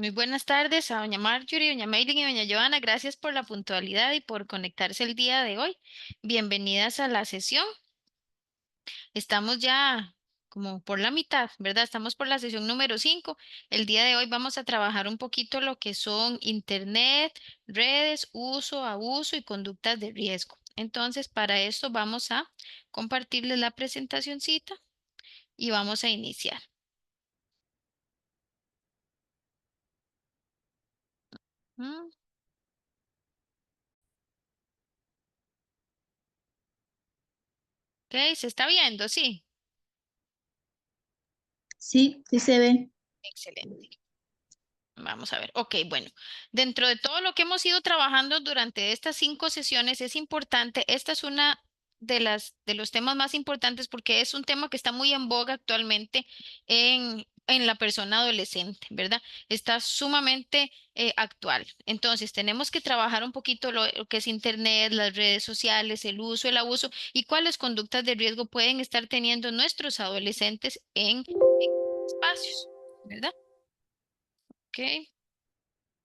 Muy buenas tardes a doña Marjorie, doña Maylin y doña Joana. Gracias por la puntualidad y por conectarse el día de hoy. Bienvenidas a la sesión. Estamos ya como por la mitad, ¿verdad? Estamos por la sesión número 5. El día de hoy vamos a trabajar un poquito lo que son Internet, redes, uso, abuso y conductas de riesgo. Entonces, para esto vamos a compartirles la presentacioncita y vamos a iniciar. Mm, Ok, ¿se está viendo? Sí. Sí, sí se ve. Excelente. Vamos a ver. Ok, bueno, dentro de todo lo que hemos ido trabajando durante estas 5 sesiones, es importante, esta es una de los temas más importantes porque es un tema que está muy en boga actualmente en la persona adolescente, ¿verdad? Está sumamente actual. Entonces, tenemos que trabajar un poquito lo que es Internet, las redes sociales, el uso, el abuso y cuáles conductas de riesgo pueden estar teniendo nuestros adolescentes en espacios, ¿verdad? Ok.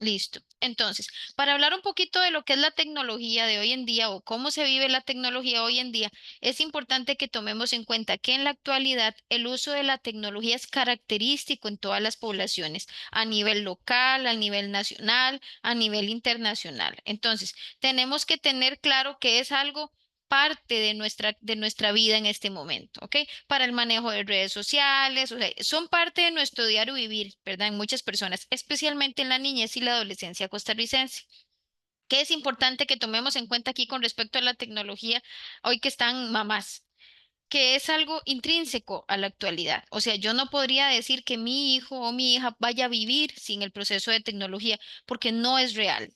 Listo. Entonces, para hablar un poquito de lo que es la tecnología de hoy en día o cómo se vive la tecnología hoy en día, es importante que tomemos en cuenta que en la actualidad el uso de la tecnología es característico en todas las poblaciones, a nivel local, a nivel nacional, a nivel internacional. Entonces, tenemos que tener claro que es algo parte de nuestra vida en este momento, ¿ok? Para el manejo de redes sociales, o sea, son parte de nuestro diario vivir, ¿verdad? En muchas personas, especialmente en la niñez y la adolescencia costarricense. ¿Qué es importante que tomemos en cuenta aquí con respecto a la tecnología hoy que están mamás? Que es algo intrínseco a la actualidad. O sea, yo no podría decir que mi hijo o mi hija vaya a vivir sin el proceso de tecnología porque no es real,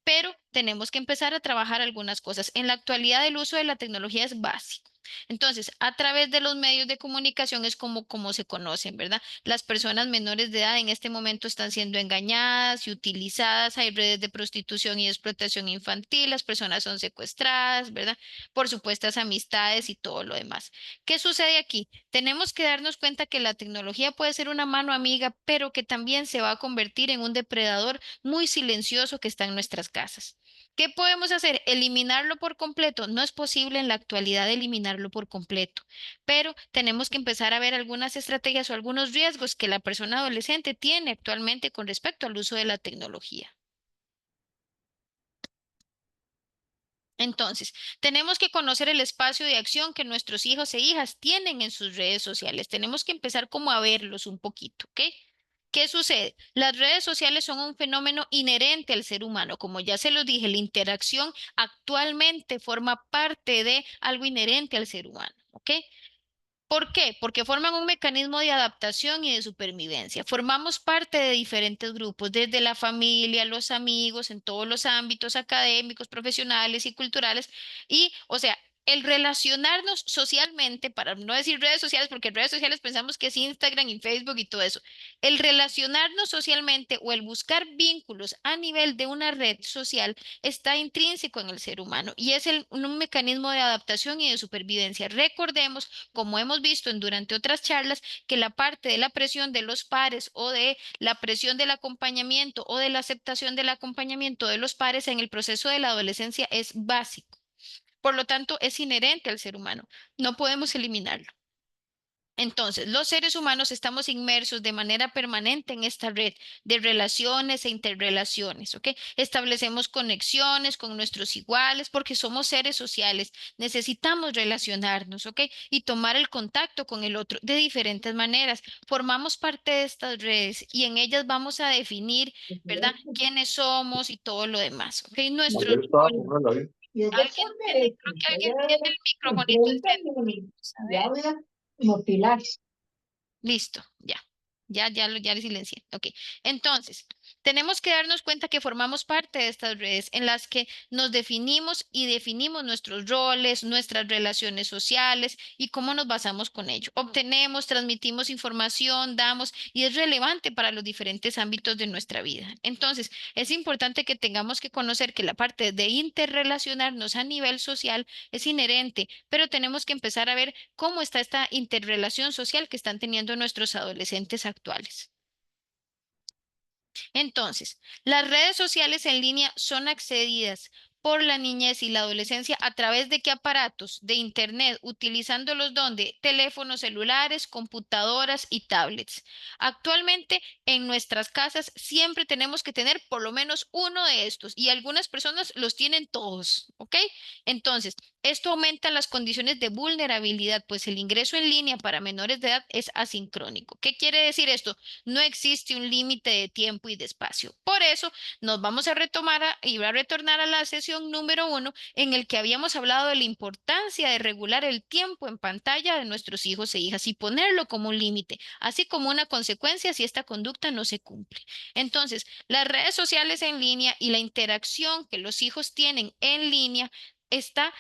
pero tenemos que empezar a trabajar algunas cosas. En la actualidad el uso de la tecnología es básico. Entonces, a través de los medios de comunicación es como se conocen, ¿verdad? Las personas menores de edad en este momento están siendo engañadas y utilizadas. Hay redes de prostitución y explotación infantil. Las personas son secuestradas, ¿verdad? Por supuestas amistades y todo lo demás. ¿Qué sucede aquí? Tenemos que darnos cuenta que la tecnología puede ser una mano amiga, pero que también se va a convertir en un depredador muy silencioso que está en nuestras casas. ¿Qué podemos hacer? Eliminarlo por completo. No es posible en la actualidad eliminarlo por completo, pero tenemos que empezar a ver algunas estrategias o algunos riesgos que la persona adolescente tiene actualmente con respecto al uso de la tecnología. Entonces, tenemos que conocer el espacio de acción que nuestros hijos e hijas tienen en sus redes sociales. Tenemos que empezar como a verlos un poquito, ¿ok? ¿Qué sucede? Las redes sociales son un fenómeno inherente al ser humano. Como ya se los dije, la interacción actualmente forma parte de algo inherente al ser humano, ¿ok? ¿Por qué? Porque forman un mecanismo de adaptación y de supervivencia. Formamos parte de diferentes grupos, desde la familia, los amigos, en todos los ámbitos académicos, profesionales y culturales. Y, o sea, el relacionarnos socialmente, para no decir redes sociales, porque en redes sociales pensamos que es Instagram y Facebook y todo eso. El relacionarnos socialmente o el buscar vínculos a nivel de una red social está intrínseco en el ser humano y es un mecanismo de adaptación y de supervivencia. Recordemos, como hemos visto durante otras charlas, que la parte de la presión de los pares o de la presión del acompañamiento o de la aceptación del acompañamiento de los pares en el proceso de la adolescencia es básico. Por lo tanto, es inherente al ser humano. No podemos eliminarlo. Entonces, los seres humanos estamos inmersos de manera permanente en esta red de relaciones e interrelaciones, ¿ok? Establecemos conexiones con nuestros iguales porque somos seres sociales, necesitamos relacionarnos, ¿ok? Y tomar el contacto con el otro de diferentes maneras. Formamos parte de estas redes y en ellas vamos a definir, ¿verdad? Quiénes somos y todo lo demás, ¿ok? Nuestros Ayer estaba roles. con una la vi. Y ella ¿Alguien por tiene? derecho, Creo que alguien ella tiene el microfonito encendido. pregunta Vamos a y ver. habla como Pilar. Listo, ya. Ya le silencié. Ok. Entonces, tenemos que darnos cuenta que formamos parte de estas redes en las que nos definimos y definimos nuestros roles, nuestras relaciones sociales y cómo nos basamos con ello. Obtenemos, transmitimos información, damos y es relevante para los diferentes ámbitos de nuestra vida. Entonces, es importante que tengamos que conocer que la parte de interrelacionarnos a nivel social es inherente, pero tenemos que empezar a ver cómo está esta interrelación social que están teniendo nuestros adolescentes actuales. Entonces, las redes sociales en línea son accedidas por la niñez y la adolescencia a través de qué aparatos de internet, utilizándolos donde teléfonos celulares, computadoras y tablets. Actualmente en nuestras casas siempre tenemos que tener por lo menos uno de estos y algunas personas los tienen todos, ¿ok? Entonces, esto aumenta las condiciones de vulnerabilidad, pues el ingreso en línea para menores de edad es asincrónico. ¿Qué quiere decir esto? No existe un límite de tiempo y de espacio. Por eso nos vamos a retomar y va a retornar a la sesión número 1 en el que habíamos hablado de la importancia de regular el tiempo en pantalla de nuestros hijos e hijas y ponerlo como un límite, así como una consecuencia si esta conducta no se cumple. Entonces, las redes sociales en línea y la interacción que los hijos tienen en línea está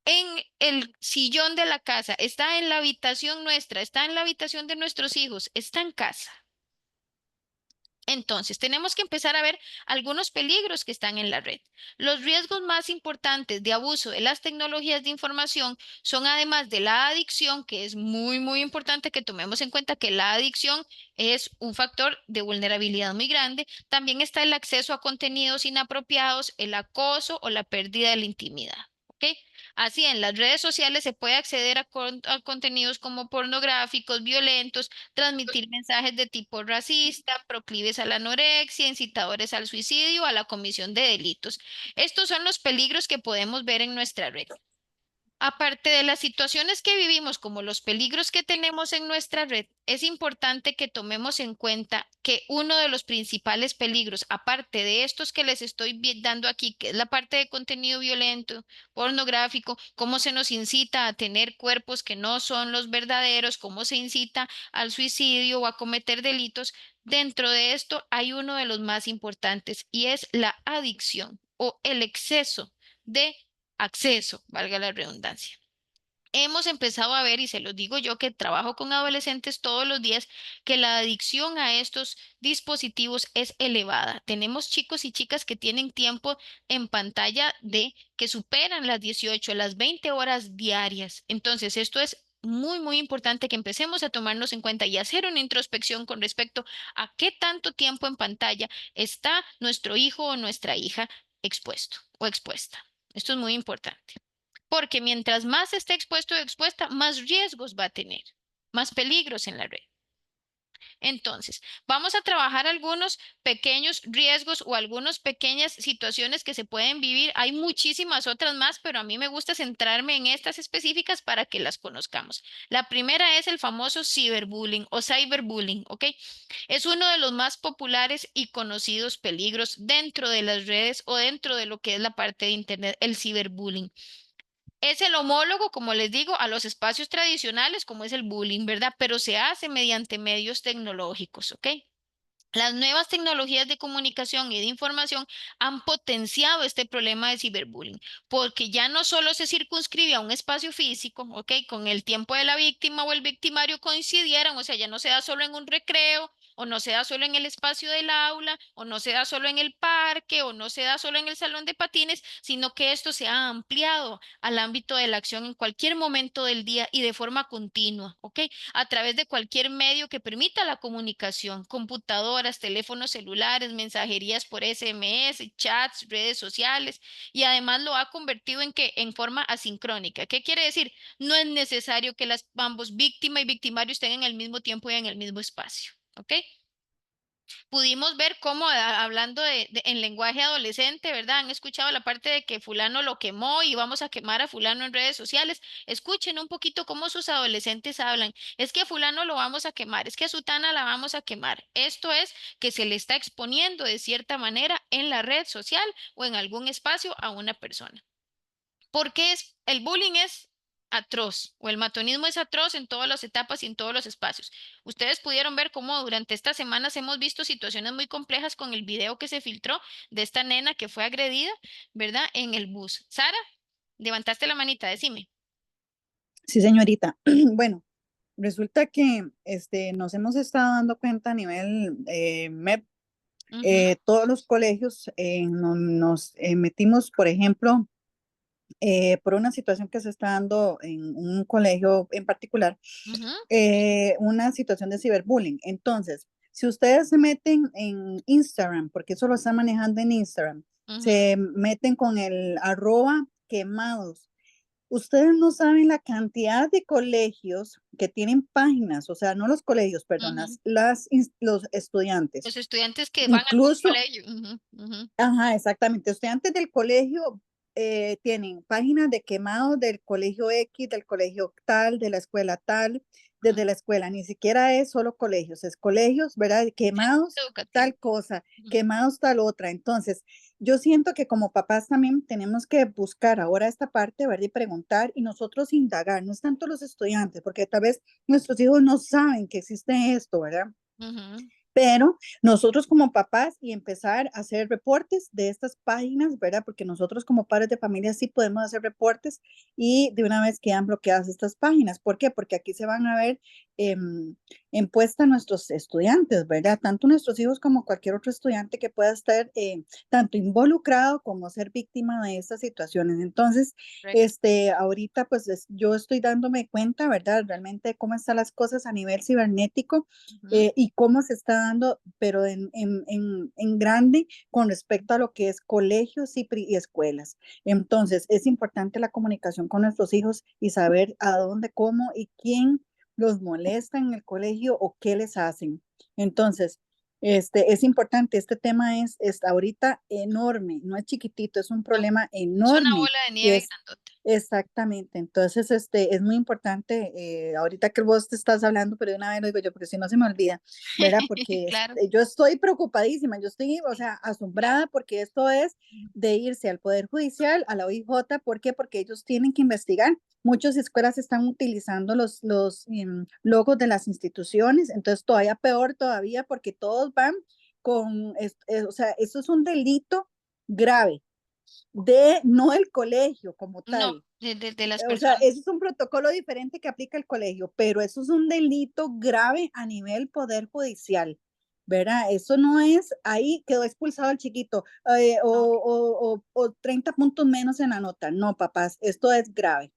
en el sillón de la casa, está en la habitación nuestra, está en la habitación de nuestros hijos, está en casa. Entonces, tenemos que empezar a ver algunos peligros que están en la red. Los riesgos más importantes de abuso de las tecnologías de información son, además de la adicción, que es muy importante que tomemos en cuenta que la adicción es un factor de vulnerabilidad muy grande. También está el acceso a contenidos inapropiados, el acoso o la pérdida de la intimidad. ¿Ok? Así, en las redes sociales se puede acceder a contenidos como pornográficos, violentos, transmitir mensajes de tipo racista, proclives a la anorexia, incitadores al suicidio, a la comisión de delitos. Estos son los peligros que podemos ver en nuestra red. Aparte de las situaciones que vivimos, como los peligros que tenemos en nuestra red, es importante que tomemos en cuenta que uno de los principales peligros, aparte de estos que les estoy dando aquí, que es la parte de contenido violento, pornográfico, cómo se nos incita a tener cuerpos que no son los verdaderos, cómo se incita al suicidio o a cometer delitos, dentro de esto hay uno de los más importantes y es la adicción o el exceso de acceso, valga la redundancia. Hemos empezado a ver, y se los digo yo que trabajo con adolescentes todos los días, que la adicción a estos dispositivos es elevada. Tenemos chicos y chicas que tienen tiempo en pantalla de que superan las 18, las 20 horas diarias. Entonces, esto es muy importante que empecemos a tomarnos en cuenta y hacer una introspección con respecto a qué tanto tiempo en pantalla está nuestro hijo o nuestra hija expuesto o expuesta. Esto es muy importante, porque mientras más esté expuesto o expuesta, más riesgos va a tener, más peligros en la red. Entonces, vamos a trabajar algunos pequeños riesgos o algunas pequeñas situaciones que se pueden vivir. Hay muchísimas otras más, pero a mí me gusta centrarme en estas específicas para que las conozcamos. La primera es el famoso ciberbullying o cyberbullying, ¿ok? Es uno de los más populares y conocidos peligros dentro de las redes o dentro de lo que es la parte de Internet, el ciberbullying. Es el homólogo, como les digo, a los espacios tradicionales, como es el bullying, ¿verdad? Pero se hace mediante medios tecnológicos, ¿ok? Las nuevas tecnologías de comunicación y de información han potenciado este problema de ciberbullying, porque ya no solo se circunscribe a un espacio físico, ¿ok? Con el tiempo de la víctima o el victimario coincidieran, o sea, ya no se da solo en un recreo, o no se da solo en el espacio del aula, o no se da solo en el parque, o no se da solo en el salón de patines, sino que esto se ha ampliado al ámbito de la acción en cualquier momento del día y de forma continua, ¿ok? A través de cualquier medio que permita la comunicación, computadoras, teléfonos celulares, mensajerías por SMS, chats, redes sociales, y además lo ha convertido en que en forma asincrónica. ¿Qué quiere decir? No es necesario que ambos víctima y victimario estén en el mismo tiempo y en el mismo espacio. ¿Ok? Pudimos ver cómo, hablando en lenguaje adolescente, ¿verdad? Han escuchado la parte de que fulano lo quemó y vamos a quemar a fulano en redes sociales. Escuchen un poquito cómo sus adolescentes hablan. Es que a fulano lo vamos a quemar, es que a sutana la vamos a quemar. Esto es que se le está exponiendo de cierta manera en la red social o en algún espacio a una persona. Porque el bullying es atroz o el matonismo es atroz en todas las etapas y en todos los espacios. Ustedes pudieron ver cómo durante estas semanas hemos visto situaciones muy complejas con el video que se filtró de esta nena que fue agredida, ¿verdad? En el bus. Sara, levantaste la manita, decime. Sí, señorita. Bueno, resulta que nos hemos estado dando cuenta a nivel MEP, Ujú, todos los colegios nos metimos, por ejemplo, por una situación que se está dando en un colegio en particular, ujú, una situación de ciberbullying. Entonces, Si ustedes se meten en Instagram, porque eso lo están manejando en Instagram, se meten con el @quemados. Ustedes no saben la cantidad de colegios que tienen páginas, o sea, no los colegios, perdón, los estudiantes. Los estudiantes que van al Incluso, colegio. ajá, exactamente, estudiantes del colegio tienen páginas de quemados del colegio X, del colegio tal, de la escuela tal, desde la escuela, ni siquiera es solo colegios, es colegios, ¿verdad? Quemados Educativo. tal cosa, quemados tal otra. Entonces, yo siento que como papás también tenemos que buscar ahora esta parte, ¿verdad? Y preguntar y nosotros indagar, no es tanto los estudiantes, porque tal vez nuestros hijos no saben que existe esto, ¿verdad? Pero nosotros como papás y empezar a hacer reportes de estas páginas, ¿verdad? Porque nosotros como padres de familia sí podemos hacer reportes y de una vez quedan bloqueadas estas páginas. ¿Por qué? Porque aquí se van a ver en puesta nuestros estudiantes, ¿verdad? Tanto nuestros hijos como cualquier otro estudiante que pueda estar tanto involucrado como ser víctima de estas situaciones. Entonces, ahorita pues yo estoy dándome cuenta, ¿verdad? Realmente cómo están las cosas a nivel cibernético y cómo se está dando, pero en grande con respecto a lo que es colegios y escuelas. Entonces, es importante la comunicación con nuestros hijos y saber a dónde, cómo y quién los molesta en el colegio o qué les hacen. Entonces, es importante, este tema es ahorita enorme, no es chiquitito, es un problema Es una enorme bola de y nieve es grandota. exactamente. Entonces, es muy importante, ahorita que vos te estás hablando, pero de una vez lo digo yo, porque si no se me olvida, ¿verdad? Porque Claro, yo estoy preocupadísima, yo estoy, o sea, claro. asombrada porque esto es de irse al Poder Judicial, a la OIJ, ¿por qué? Porque ellos tienen que investigar. Muchas escuelas están utilizando los logos de las instituciones, entonces todavía peor todavía porque todos van con, o sea, eso es un delito grave de no el colegio como No, tal. de las O sea, personas. eso es un protocolo diferente que aplica el colegio, pero eso es un delito grave a nivel poder judicial, ¿verdad? Eso no es, ahí quedó expulsado el chiquito No. o 30 puntos menos en la nota. No, papás, esto es grave.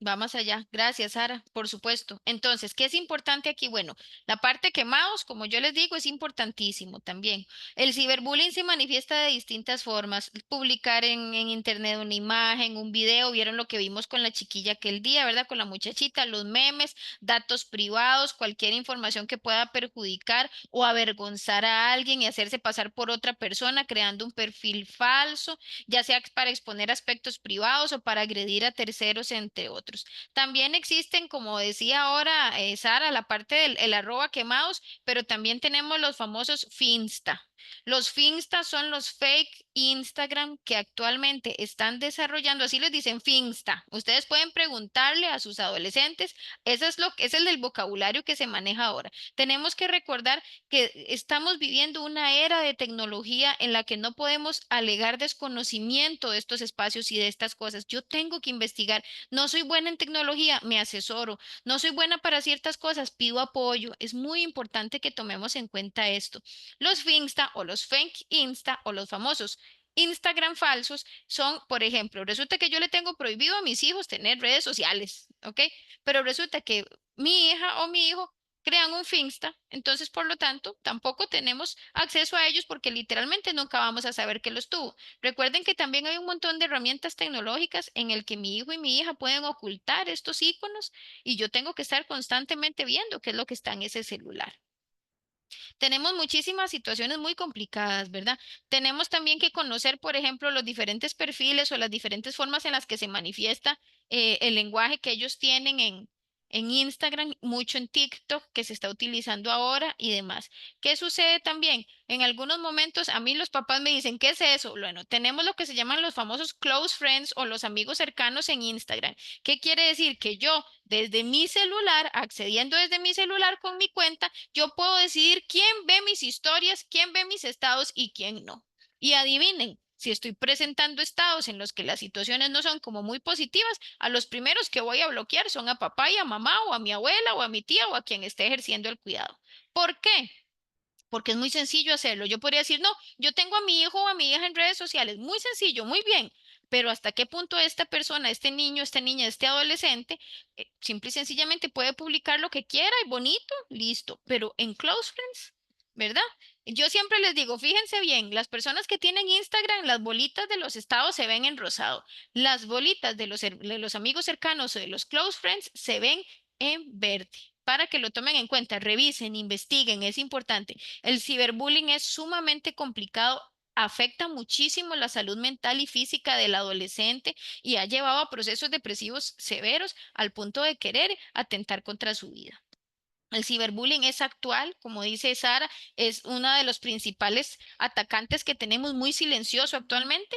Vamos allá. Gracias, Sara, por supuesto. Entonces, ¿qué es importante aquí? Bueno, la parte quemados, como yo les digo, es importantísimo también. El ciberbullying se manifiesta de distintas formas. Publicar en internet una imagen, un video, vieron lo que vimos con la chiquilla aquel día, ¿verdad? Con la muchachita, los memes, datos privados, cualquier información que pueda perjudicar o avergonzar a alguien y hacerse pasar por otra persona, creando un perfil falso, ya sea para exponer aspectos privados o para agredir a terceros, entre otros. También existen, como decía ahora Sara, la parte del el @quemados, pero también tenemos los famosos Finsta. Los Finsta son los fake Instagram que actualmente están desarrollando, así les dicen Finsta. Ustedes pueden preguntarle a sus adolescentes, eso es es el del vocabulario que se maneja ahora. Tenemos que recordar que estamos viviendo una era de tecnología en la que no podemos alegar desconocimiento de estos espacios y de estas cosas. Yo tengo que investigar. No soy buena en tecnología, me asesoro. No soy buena para ciertas cosas, pido apoyo. Es muy importante que tomemos en cuenta esto. Los Finsta o los fake Insta o los famosos Instagram falsos son, por ejemplo, resulta que yo le tengo prohibido a mis hijos tener redes sociales, ¿ok? Pero resulta que mi hija o mi hijo crean un Finsta, entonces por lo tanto tampoco tenemos acceso a ellos porque literalmente nunca vamos a saber que los tuvo. Recuerden que también hay un montón de herramientas tecnológicas en el que mi hijo y mi hija pueden ocultar estos iconos y yo tengo que estar constantemente viendo qué es lo que está en ese celular. Tenemos muchísimas situaciones muy complicadas, ¿verdad? Tenemos también que conocer, por ejemplo, los diferentes perfiles o las diferentes formas en las que se manifiesta el lenguaje que ellos tienen en Instagram, mucho en TikTok, que se está utilizando ahora y demás. ¿Qué sucede también? En algunos momentos a mí los papás me dicen, ¿qué es eso? Bueno, tenemos lo que se llaman los famosos close friends o los amigos cercanos en Instagram. ¿Qué quiere decir? Que yo desde mi celular, accediendo desde mi celular con mi cuenta, yo puedo decidir quién ve mis historias, quién ve mis estados y quién no. Y adivinen, si estoy presentando estados en los que las situaciones no son como muy positivas, a los primeros que voy a bloquear son a papá y a mamá o a mi abuela o a mi tía o a quien esté ejerciendo el cuidado. ¿Por qué? Porque es muy sencillo hacerlo. Yo podría decir, no, yo tengo a mi hijo o a mi hija en redes sociales. Muy sencillo, muy bien. pero hasta qué punto esta persona, este niño, esta niña, este adolescente, simple y sencillamente puede publicar lo que quiera y bonito, listo, pero en close friends, ¿verdad? Yo siempre les digo, fíjense bien, las personas que tienen Instagram, las bolitas de los estados se ven en rosado, las bolitas de los amigos cercanos o de los close friends se ven en verde. Para que lo tomen en cuenta, revisen, investiguen, es importante. El ciberbullying es sumamente complicado, afecta muchísimo la salud mental y física del adolescente y ha llevado a procesos depresivos severos al punto de querer atentar contra su vida. El ciberbullying es actual, como dice Sara, es uno de los principales atacantes que tenemos muy silencioso actualmente.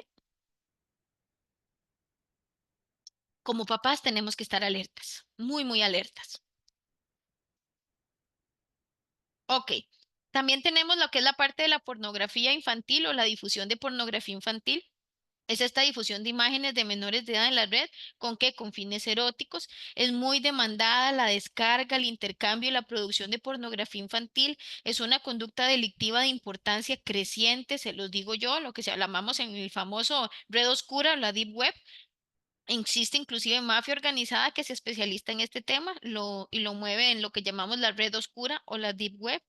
Como papás tenemos que estar alertas, muy, muy alertas. Ok, también tenemos lo que es la parte de la pornografía infantil o la difusión de pornografía infantil. Es esta difusión de imágenes de menores de edad en la red, ¿con qué? Con fines eróticos. Es muy demandada la descarga, el intercambio y la producción de pornografía infantil. Es una conducta delictiva de importancia creciente, se los digo yo, lo que se llamamos en el famoso red oscura, la deep web. Existe inclusive mafia organizada que se especializa en este tema y lo mueve en lo que llamamos la red oscura o la deep web.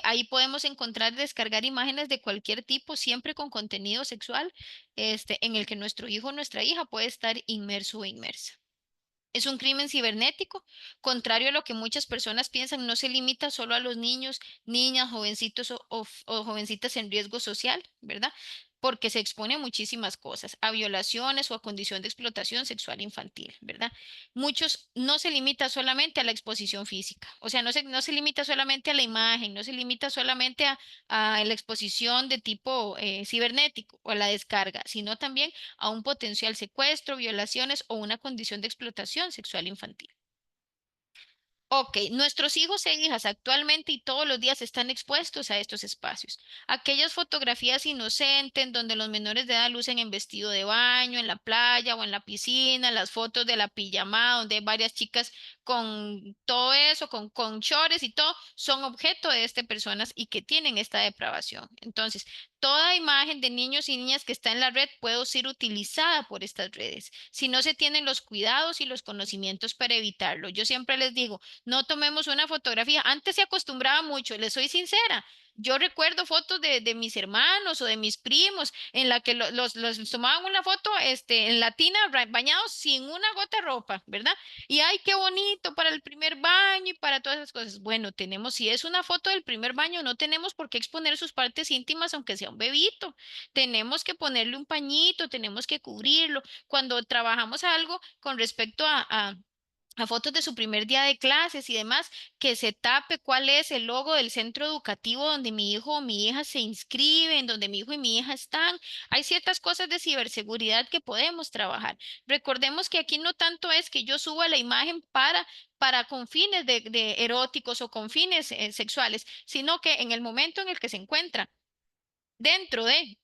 Ahí podemos encontrar, descargar imágenes de cualquier tipo, siempre con contenido sexual, en el que nuestro hijo o nuestra hija puede estar inmerso o inmersa. Es un crimen cibernético, contrario a lo que muchas personas piensan, no se limita solo a los niños, niñas, jovencitos o jovencitas en riesgo social, ¿verdad? Porque se expone a muchísimas cosas, a violaciones o a condición de explotación sexual infantil, ¿verdad? Muchos no se limita solamente a la exposición física, o sea, no se limita solamente a la imagen, no se limita solamente a la exposición de tipo cibernético o a la descarga, sino también a un potencial secuestro, violaciones o una condición de explotación sexual infantil. Ok, nuestros hijos e hijas actualmente y todos los días están expuestos a estos espacios. Aquellas fotografías inocentes donde los menores de edad lucen en vestido de baño, en la playa o en la piscina, las fotos de la pijamada donde hay varias chicas con todo eso, con shorts y todo, son objeto de estas personas y que tienen esta depravación. Entonces, toda imagen de niños y niñas que está en la red puede ser utilizada por estas redes si no se tienen los cuidados y los conocimientos para evitarlo. Yo siempre les digo, no tomemos una fotografía. Antes se acostumbraba mucho, les soy sincera. Yo recuerdo fotos de mis hermanos o de mis primos en la que los tomaban una foto en la tina bañados sin una gota de ropa, ¿verdad? Y ay, qué bonito para el primer baño y para todas esas cosas. Bueno, tenemos, si es una foto del primer baño, no tenemos por qué exponer sus partes íntimas, aunque sea un bebito. Tenemos que ponerle un pañito, tenemos que cubrirlo. Cuando trabajamos algo con respecto a fotos de su primer día de clases y demás, que se tape cuál es el logo del centro educativo donde mi hijo o mi hija se inscriben, donde mi hijo y mi hija están. Hay ciertas cosas de ciberseguridad que podemos trabajar. Recordemos que aquí no tanto es que yo suba la imagen para con fines de eróticos o con fines sexuales, sino que en el momento en el que se encuentra dentro de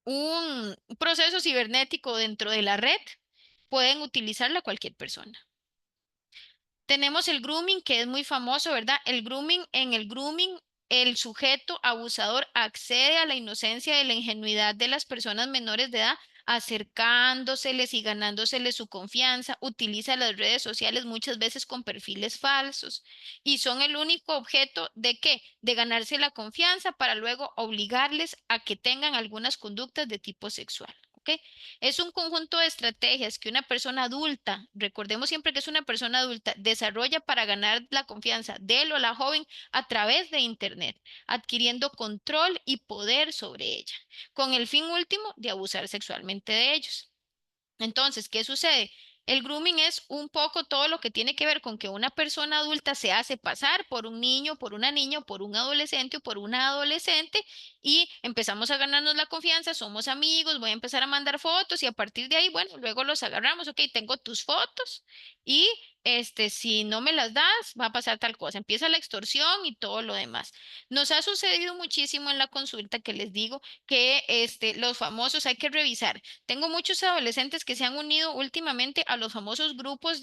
un proceso cibernético dentro de la red, pueden utilizarla cualquier persona. Tenemos el grooming, que es muy famoso, ¿verdad? En el grooming, el sujeto abusador accede a la inocencia y la ingenuidad de las personas menores de edad, acercándoseles y ganándoseles su confianza, utiliza las redes sociales muchas veces con perfiles falsos y son el único objeto de qué? De ganarse la confianza para luego obligarles a que tengan algunas conductas de tipo sexual. ¿Ok? Es un conjunto de estrategias que una persona adulta, recordemos siempre que es una persona adulta, desarrolla para ganar la confianza de él o la joven a través de Internet, adquiriendo control y poder sobre ella, con el fin último de abusar sexualmente de ellos. Entonces, ¿qué sucede? El grooming es un poco todo lo que tiene que ver con que una persona adulta se hace pasar por un niño, por una niña, por un adolescente o por una adolescente y empezamos a ganarnos la confianza, somos amigos, voy a empezar a mandar fotos y a partir de ahí, bueno, luego los agarramos, ok, tengo tus fotos y si no me las das, va a pasar tal cosa. Empieza la extorsión y todo lo demás. Nos ha sucedido muchísimo en la consulta que les digo que los famosos hay que revisar. Tengo muchos adolescentes que se han unido últimamente a los famosos grupos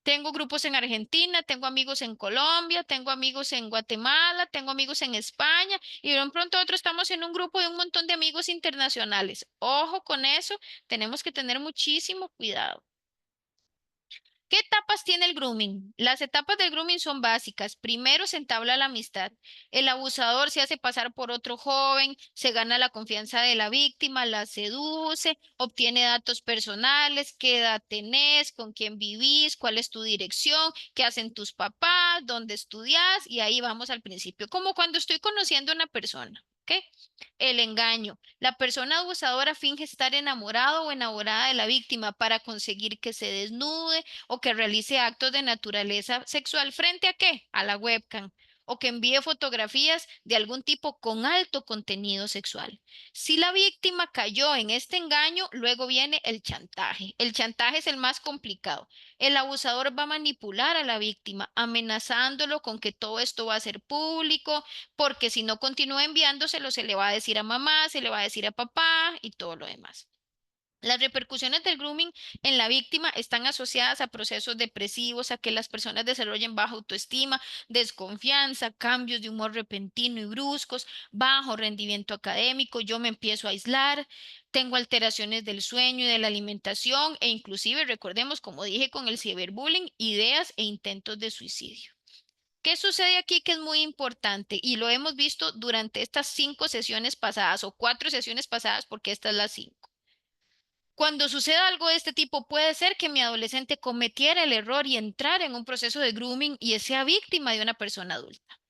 Tengo grupos en Argentina, tengo amigos en Colombia, tengo amigos en Guatemala, tengo amigos en España y de un pronto a otro estamos en un grupo de un montón de amigos internacionales. Ojo con eso, tenemos que tener muchísimo cuidado. ¿Qué etapas tiene el grooming? Las etapas del grooming son básicas. Primero se entabla la amistad. El abusador se hace pasar por otro joven, se gana la confianza de la víctima, la seduce, obtiene datos personales, qué edad tenés, con quién vivís, cuál es tu dirección, qué hacen tus papás, dónde estudias y ahí vamos al principio. Como cuando estoy conociendo a una persona. ¿Ok? El engaño. La persona abusadora finge estar enamorado o enamorada de la víctima para conseguir que se desnude o que realice actos de naturaleza sexual frente a qué? A la webcam o que envíe fotografías de algún tipo con alto contenido sexual. Si la víctima cayó en este engaño, luego viene el chantaje. El chantaje es el más complicado. El abusador va a manipular a la víctima, amenazándolo con que todo esto va a ser público, porque si no continúa enviándoselo, se le va a decir a mamá, se le va a decir a papá y todo lo demás. Las repercusiones del grooming en la víctima están asociadas a procesos depresivos, a que las personas desarrollen baja autoestima, desconfianza, cambios de humor repentino y bruscos, bajo rendimiento académico, yo me empiezo a aislar, tengo alteraciones del sueño y de la alimentación e inclusive, recordemos, como dije con el ciberbullying, ideas e intentos de suicidio. ¿Qué sucede aquí que es muy importante? Y lo hemos visto durante estas 5 sesiones pasadas o 4 sesiones pasadas, porque esta es la 5. Cuando suceda algo de este tipo, puede ser que mi adolescente cometiera el error y entrar en un proceso de grooming y sea víctima de una persona adulta.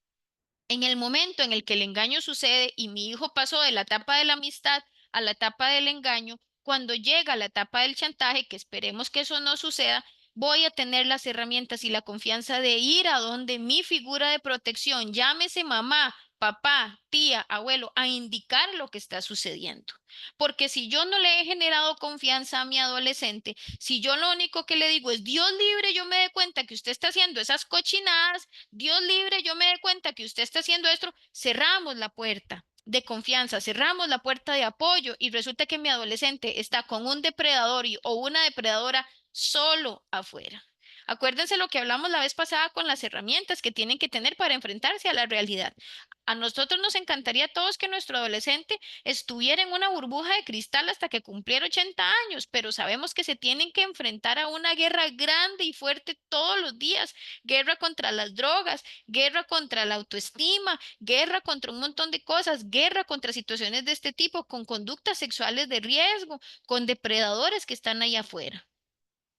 En el momento en el que el engaño sucede y mi hijo pasó de la etapa de la amistad a la etapa del engaño, cuando llega la etapa del chantaje, que esperemos que eso no suceda, voy a tener las herramientas y la confianza de ir a donde mi figura de protección, llámese mamá, papá, tía, abuelo, a indicar lo que está sucediendo. Porque si yo no le he generado confianza a mi adolescente, si yo lo único que le digo es Dios libre, yo me dé cuenta que usted está haciendo esas cochinadas, Dios libre, yo me dé cuenta que usted está haciendo esto, cerramos la puerta de confianza, cerramos la puerta de apoyo y resulta que mi adolescente está con un depredador o una depredadora solo afuera. Acuérdense lo que hablamos la vez pasada con las herramientas que tienen que tener para enfrentarse a la realidad. A nosotros nos encantaría a todos que nuestro adolescente estuviera en una burbuja de cristal hasta que cumpliera 80 años, pero sabemos que se tienen que enfrentar a una guerra grande y fuerte todos los días, guerra contra las drogas, guerra contra la autoestima, guerra contra un montón de cosas, guerra contra situaciones de este tipo, con conductas sexuales de riesgo, con depredadores que están ahí afuera.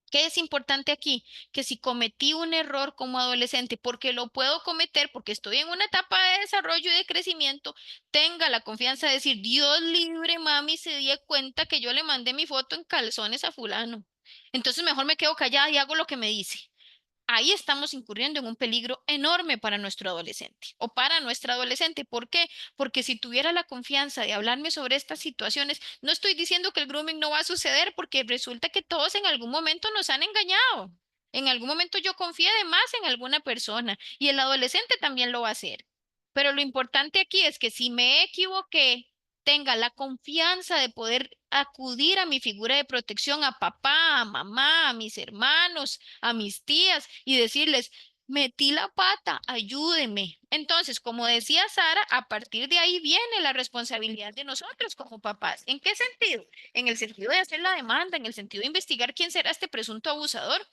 ¿Qué es importante aquí? Que si cometí un error como adolescente, porque lo puedo cometer, porque estoy en una etapa de desarrollo y de crecimiento, tenga la confianza de decir, Dios libre, mami, se dio cuenta que yo le mandé mi foto en calzones a fulano. Entonces mejor me quedo callada y hago lo que me dice. Ahí estamos incurriendo en un peligro enorme para nuestro adolescente o para nuestra adolescente. ¿Por qué? Porque si tuviera la confianza de hablarme sobre estas situaciones, no estoy diciendo que el grooming no va a suceder, porque resulta que todos en algún momento nos han engañado. En algún momento yo confié de más en alguna persona y el adolescente también lo va a hacer. Pero lo importante aquí es que si me equivoqué, tenga la confianza de poder acudir a mi figura de protección, a papá, a mamá, a mis hermanos, a mis tías y decirles, metí la pata, ayúdeme. Entonces, como decía Sara, a partir de ahí viene la responsabilidad de nosotros como papás. ¿En qué sentido? En el sentido de hacer la demanda, en el sentido de investigar quién será este presunto abusador.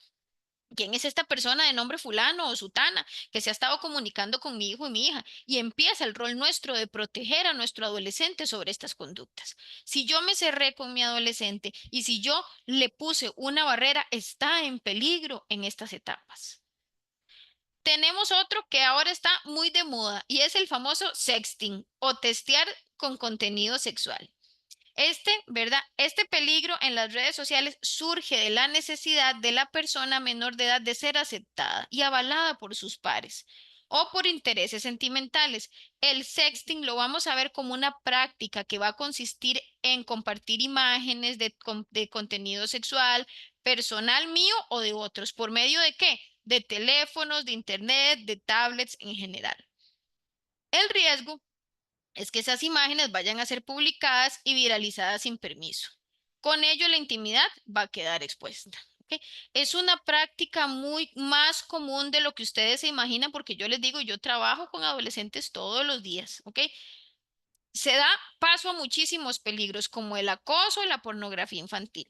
¿Quién es esta persona de nombre fulano o sutana que se ha estado comunicando con mi hijo y mi hija? Y empieza el rol nuestro de proteger a nuestro adolescente sobre estas conductas. Si yo me cerré con mi adolescente y si yo le puse una barrera, está en peligro en estas etapas. Tenemos otro que ahora está muy de moda y es el famoso sexting o testear con contenido sexual. ¿Verdad? Este peligro en las redes sociales surge de la necesidad de la persona menor de edad de ser aceptada y avalada por sus pares o por intereses sentimentales. El sexting lo vamos a ver como una práctica que va a consistir en compartir imágenes de contenido sexual, personal mío o de otros. ¿Por medio de qué? De teléfonos, de internet, de tablets en general. El riesgo es que esas imágenes vayan a ser publicadas y viralizadas sin permiso. Con ello, la intimidad va a quedar expuesta. ¿Ok? ¿ok? Es una práctica muy más común de lo que ustedes se imaginan, porque yo les digo, yo trabajo con adolescentes todos los días, ¿ok? Se da paso a muchísimos peligros como el acoso y la pornografía infantil.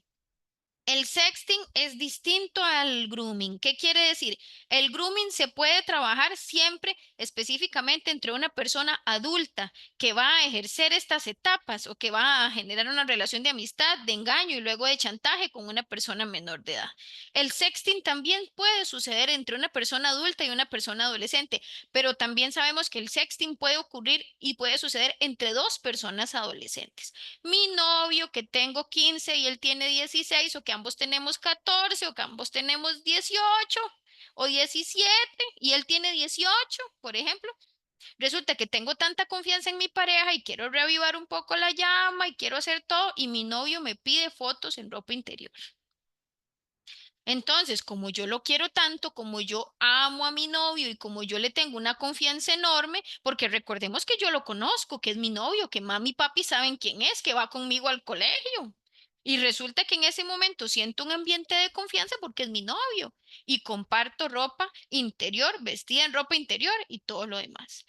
El sexting es distinto al grooming. ¿Qué quiere decir? El grooming se puede trabajar siempre específicamente entre una persona adulta que va a ejercer estas etapas o que va a generar una relación de amistad, de engaño y luego de chantaje con una persona menor de edad. El sexting también puede suceder entre una persona adulta y una persona adolescente, pero también sabemos que el sexting puede ocurrir y puede suceder entre dos personas adolescentes. Mi novio que tengo 15 y él tiene 16, o que ambos tenemos 14, o que ambos tenemos 18 o 17 y él tiene 18, por ejemplo. Resulta que tengo tanta confianza en mi pareja y quiero reavivar un poco la llama y quiero hacer todo y mi novio me pide fotos en ropa interior. Entonces, como yo lo quiero tanto, como yo amo a mi novio y como yo le tengo una confianza enorme, porque recordemos que yo lo conozco, que es mi novio, que mami y papi saben quién es, que va conmigo al colegio. Y resulta que en ese momento siento un ambiente de confianza porque es mi novio y comparto ropa interior, vestida en ropa interior y todo lo demás.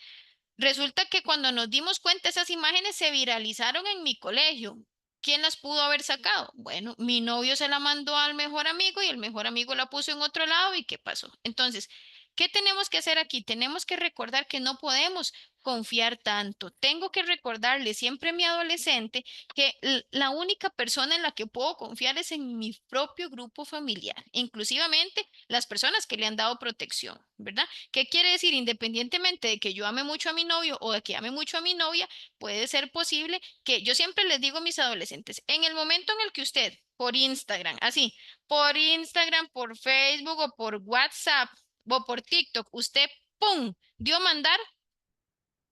Resulta que cuando nos dimos cuenta, esas imágenes se viralizaron en mi colegio. ¿Quién las pudo haber sacado? Bueno, mi novio se la mandó al mejor amigo y el mejor amigo la puso en otro lado. ¿Y qué pasó? Entonces, ¿qué tenemos que hacer aquí? Tenemos que recordar que no podemos confiar tanto. Tengo que recordarle siempre a mi adolescente que la única persona en la que puedo confiar es en mi propio grupo familiar, inclusivamente las personas que le han dado protección, ¿verdad? ¿Qué quiere decir? Independientemente de que yo ame mucho a mi novio o de que ame mucho a mi novia, puede ser posible que yo siempre les digo a mis adolescentes, en el momento en el que usted por Instagram, así, por Instagram, por Facebook o por WhatsApp o por TikTok, usted, ¡pum!, dio a mandar,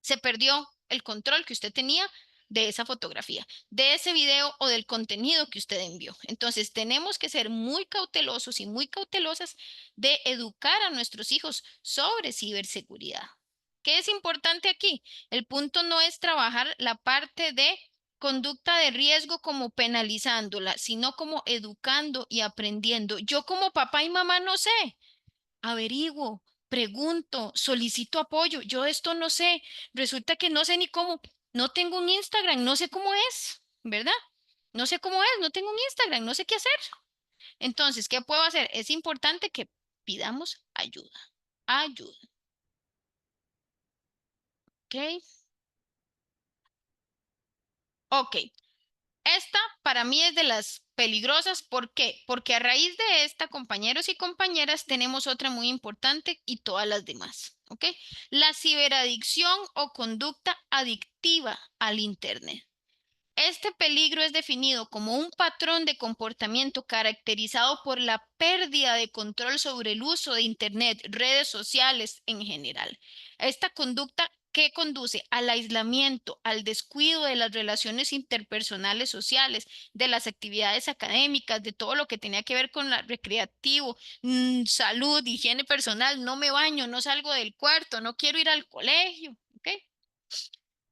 se perdió el control que usted tenía de esa fotografía, de ese video o del contenido que usted envió. Entonces, tenemos que ser muy cautelosos y muy cautelosas de educar a nuestros hijos sobre ciberseguridad. ¿Qué es importante aquí? El punto no es trabajar la parte de conducta de riesgo como penalizándola, sino como educando y aprendiendo. Yo como papá y mamá no sé, averiguo, pregunto, solicito apoyo. Yo esto no sé. Resulta que no sé ni cómo. No tengo un Instagram, no sé cómo es, ¿verdad? No sé cómo es, no tengo un Instagram, no sé qué hacer. Entonces, ¿qué puedo hacer? Es importante que pidamos ayuda. Ayuda. ¿Ok? Ok. Esta para mí es de las peligrosas. ¿Por qué? Porque a raíz de esta, compañeros y compañeras, tenemos otra muy importante y todas las demás. ¿Ok? La ciberadicción o conducta adictiva al Internet. Este peligro es definido como un patrón de comportamiento caracterizado por la pérdida de control sobre el uso de Internet, redes sociales en general. Esta conducta que conduce al aislamiento, al descuido de las relaciones interpersonales sociales, de las actividades académicas, de todo lo que tenía que ver con la recreativo, salud, higiene personal, no me baño, no salgo del cuarto, no quiero ir al colegio, ¿ok?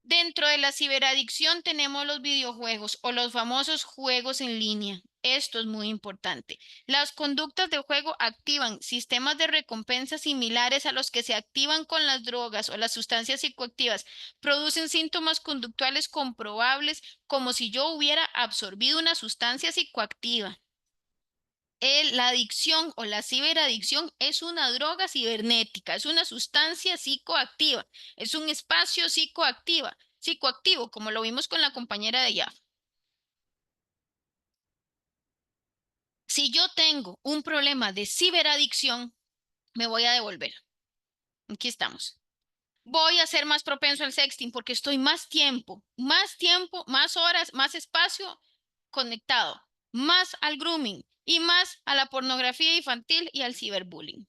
Dentro de la ciberadicción tenemos los videojuegos o los famosos juegos en línea. Esto es muy importante. Las conductas de juego activan sistemas de recompensa similares a los que se activan con las drogas o las sustancias psicoactivas. Producen síntomas conductuales comprobables como si yo hubiera absorbido una sustancia psicoactiva. La adicción o la ciberadicción es una droga cibernética, es una sustancia psicoactiva, es un espacio psicoactivo, como lo vimos con la compañera de Yaf. Si yo tengo un problema de ciberadicción, me voy a devolver. Aquí estamos. Voy a ser más propenso al sexting porque estoy más tiempo, más horas, más espacio conectado, más al grooming y más a la pornografía infantil y al ciberbullying.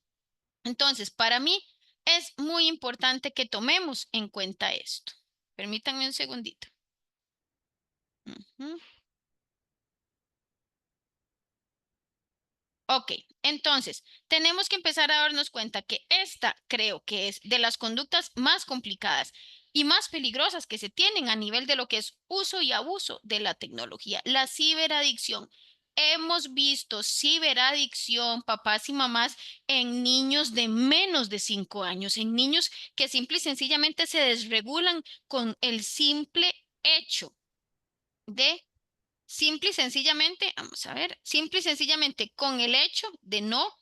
Entonces, para mí es muy importante que tomemos en cuenta esto. Permítanme un segundito. Ok, entonces, tenemos que empezar a darnos cuenta que esta creo que es de las conductas más complicadas y más peligrosas que se tienen a nivel de lo que es uso y abuso de la tecnología, la ciberadicción. hemos visto ciberadicción, papás y mamás, en niños de menos de 5 años, en niños que simple y sencillamente se desregulan con el simple hecho de, simple y sencillamente, vamos a ver, simple y sencillamente con el hecho de no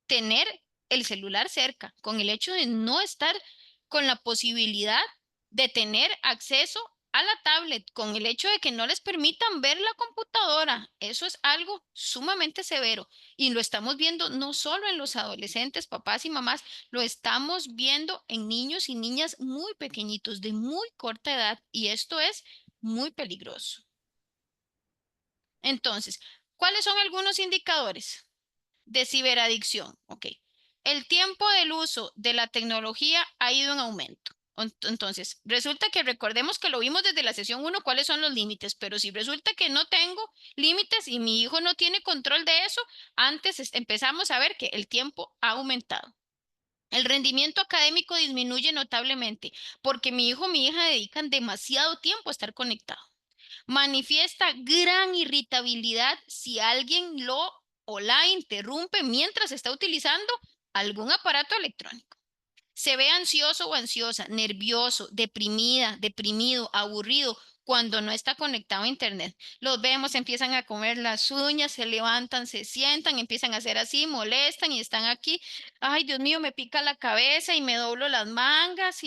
tener el celular cerca, con el hecho de no estar con la posibilidad de tener acceso a la tablet, con el hecho de que no les permitan ver la computadora. Eso es algo sumamente severo y lo estamos viendo no solo en los adolescentes, papás y mamás, lo estamos viendo en niños y niñas muy pequeñitos, de muy corta edad, y esto es muy peligroso. Entonces, ¿cuáles son algunos indicadores de ciberadicción? Ok. El tiempo del uso de la tecnología ha ido en aumento. Entonces, resulta que recordemos que lo vimos desde la sesión 1, cuáles son los límites, pero si resulta que no tengo límites y mi hijo no tiene control de eso, antes empezamos a ver que el tiempo ha aumentado. El rendimiento académico disminuye notablemente porque mi hijo o mi hija dedican demasiado tiempo a estar conectado. Manifiesta gran irritabilidad si alguien lo o la interrumpe mientras está utilizando algún aparato electrónico. Se ve ansioso o ansiosa, nervioso, deprimida, deprimido, aburrido cuando no está conectado a internet. Los vemos, empiezan a comer las uñas, se levantan, se sientan, empiezan a hacer así, molestan y están aquí. Ay, Dios mío, me pica la cabeza y me doblo las mangas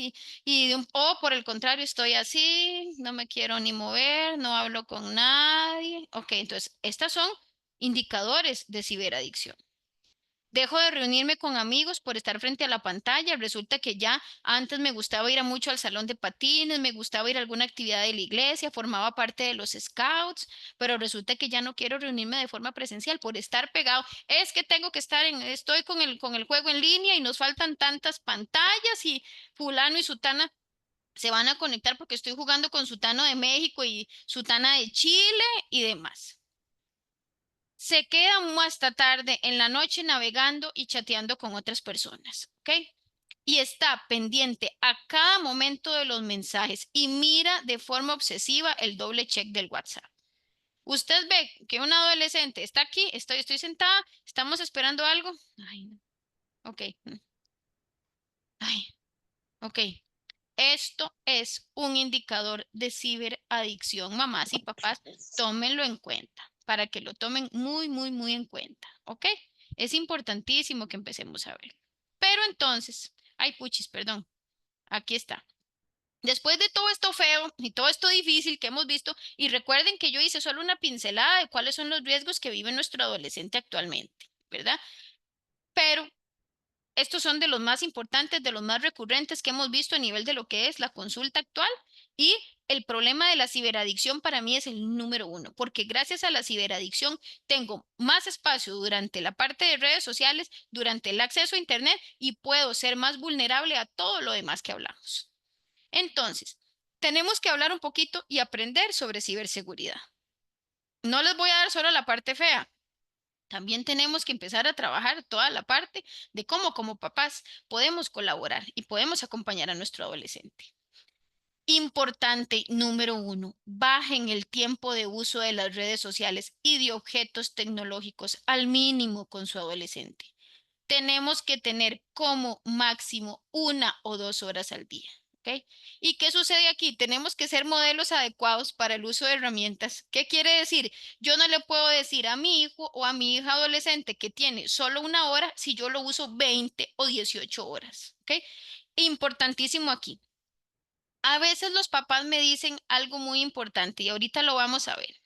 o por el contrario, estoy así, no me quiero ni mover, no hablo con nadie. Ok, entonces, estas son indicadores de ciberadicción. Dejo de reunirme con amigos por estar frente a la pantalla. Resulta que ya antes me gustaba ir mucho al salón de patines, me gustaba ir a alguna actividad de la iglesia, formaba parte de los scouts, pero resulta que ya no quiero reunirme de forma presencial por estar pegado. Es que tengo que estoy con el juego en línea y nos faltan tantas pantallas y fulano y sutana se van a conectar porque estoy jugando con sutano de México y sutana de Chile y demás. Se queda hasta tarde en la noche navegando y chateando con otras personas, ¿ok? Y está pendiente a cada momento de los mensajes y mira de forma obsesiva el doble check del WhatsApp. Usted ve que un adolescente está aquí, estoy sentada, estamos esperando algo. Ay, no. Ok. Ay, ok. Esto es un indicador de ciberadicción. Mamás y papás, tómenlo en cuenta para que lo tomen muy, muy, muy en cuenta. ¿Ok? Es importantísimo que empecemos a ver. Pero entonces, ay, puchis, perdón. Aquí está. Después de todo esto feo y todo esto difícil que hemos visto, y recuerden que yo hice solo una pincelada de cuáles son los riesgos que vive nuestro adolescente actualmente, ¿verdad? Pero estos son de los más importantes, de los más recurrentes que hemos visto a nivel de lo que es la consulta actual, y el problema de la ciberadicción para mí es el número 1, porque gracias a la ciberadicción tengo más espacio durante la parte de redes sociales, durante el acceso a internet, y puedo ser más vulnerable a todo lo demás que hablamos. Entonces, tenemos que hablar un poquito y aprender sobre ciberseguridad. No les voy a dar solo la parte fea. También tenemos que empezar a trabajar toda la parte de cómo como papás podemos colaborar y podemos acompañar a nuestro adolescente. Importante número 1, bajen el tiempo de uso de las redes sociales y de objetos tecnológicos al mínimo con su adolescente. Tenemos que tener como máximo 1 o 2 horas al día. ¿Okay? ¿Y qué sucede aquí? Tenemos que ser modelos adecuados para el uso de herramientas. ¿Qué quiere decir? Yo no le puedo decir a mi hijo o a mi hija adolescente que tiene solo 1 hora si yo lo uso 20 o 18 horas. ¿Okay? Importantísimo aquí. A veces los papás me dicen algo muy importante y ahorita lo vamos a ver.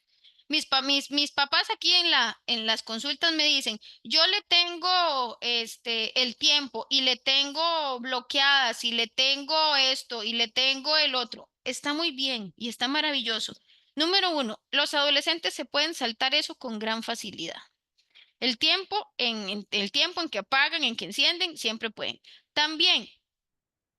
Mis papás aquí en las consultas me dicen, yo le tengo el tiempo y le tengo bloqueadas y le tengo esto y le tengo el otro. Está muy bien y está maravilloso. Número 1, los adolescentes se pueden saltar eso con gran facilidad. El tiempo en que apagan, en que encienden, siempre pueden. También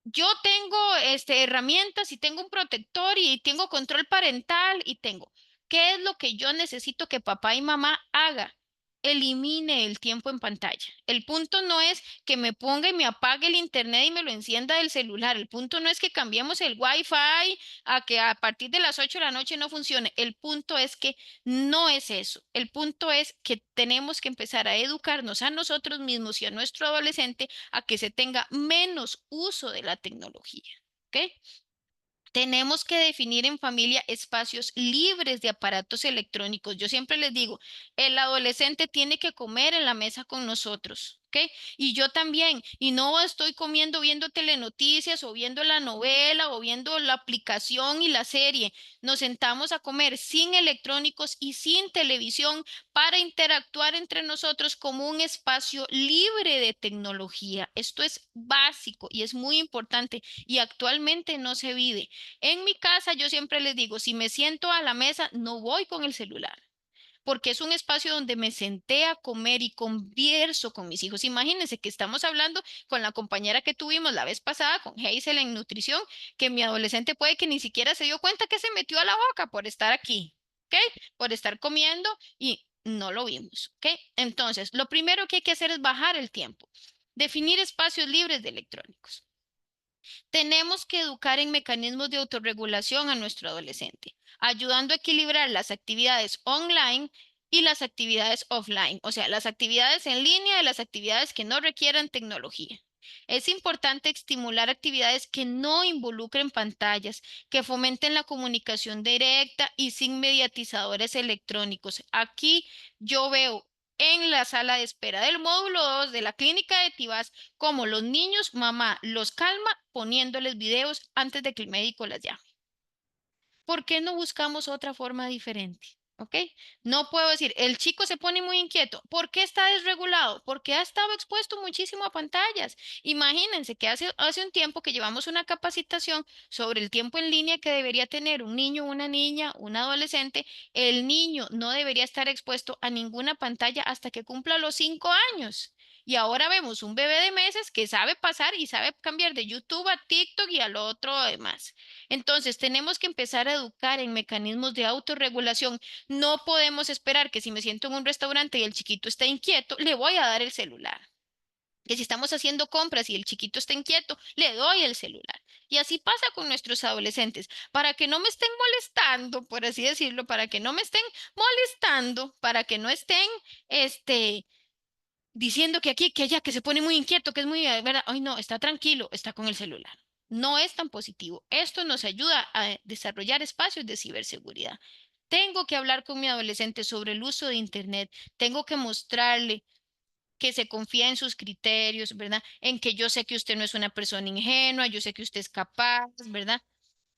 yo tengo herramientas y tengo un protector y tengo control parental y tengo. ¿Qué es lo que yo necesito que papá y mamá haga? elimine el tiempo en pantalla. El punto no es que me ponga y me apague el internet y me lo encienda del celular. El punto no es que cambiemos el Wi-Fi a que a partir de las 8 de la noche no funcione. El punto es que no es eso. El punto es que tenemos que empezar a educarnos a nosotros mismos y a nuestro adolescente a que se tenga menos uso de la tecnología. ¿Ok? Tenemos que definir en familia espacios libres de aparatos electrónicos. Yo siempre les digo, el adolescente tiene que comer en la mesa con nosotros, ¿ok? Y yo también. Y no estoy comiendo viendo telenoticias o viendo la novela o viendo la aplicación y la serie. Nos sentamos a comer sin electrónicos y sin televisión para interactuar entre nosotros como un espacio libre de tecnología. Esto es básico y es muy importante y actualmente no se vive. En mi casa yo siempre les digo, si me siento a la mesa, no voy con el celular, porque es un espacio donde me senté a comer y converso con mis hijos. Imagínense que estamos hablando con la compañera que tuvimos la vez pasada, con Hazel en nutrición, que mi adolescente puede que ni siquiera se dio cuenta que se metió a la boca por estar aquí, ¿ok? Por estar comiendo y no lo vimos, ¿ok? Entonces, lo primero que hay que hacer es bajar el tiempo, definir espacios libres de electrónicos. Tenemos que educar en mecanismos de autorregulación a nuestro adolescente, ayudando a equilibrar las actividades online y las actividades offline, o sea, las actividades en línea y las actividades que no requieran tecnología. Es importante estimular actividades que no involucren pantallas, que fomenten la comunicación directa y sin mediatizadores electrónicos. Aquí yo veo en la sala de espera del módulo 2 de la clínica de Tibás como los niños, mamá los calma poniéndoles videos antes de que el médico las llame. ¿Por qué no buscamos otra forma diferente? ¿Ok? No puedo decir, el chico se pone muy inquieto. ¿Por qué está desregulado? Porque ha estado expuesto muchísimo a pantallas. Imagínense que hace un tiempo que llevamos una capacitación sobre el tiempo en línea que debería tener un niño, una niña, un adolescente. El niño no debería estar expuesto a ninguna pantalla hasta que cumpla los 5 años. Y ahora vemos un bebé de meses que sabe pasar y sabe cambiar de YouTube a TikTok y a lo otro demás. Entonces, tenemos que empezar a educar en mecanismos de autorregulación. No podemos esperar que si me siento en un restaurante y el chiquito está inquieto, le voy a dar el celular. Que si estamos haciendo compras y el chiquito está inquieto, le doy el celular. Y así pasa con nuestros adolescentes, para que no me estén molestando, por así decirlo, para que no me estén molestando, para que no estén, diciendo que aquí, que allá, que se pone muy inquieto, que es muy, ¿verdad? Ay, no, está tranquilo, está con el celular. No es tan positivo. Esto nos ayuda a desarrollar espacios de ciberseguridad. Tengo que hablar con mi adolescente sobre el uso de Internet. Tengo que mostrarle que se confía en sus criterios, ¿verdad? En que yo sé que usted no es una persona ingenua, yo sé que usted es capaz, ¿verdad?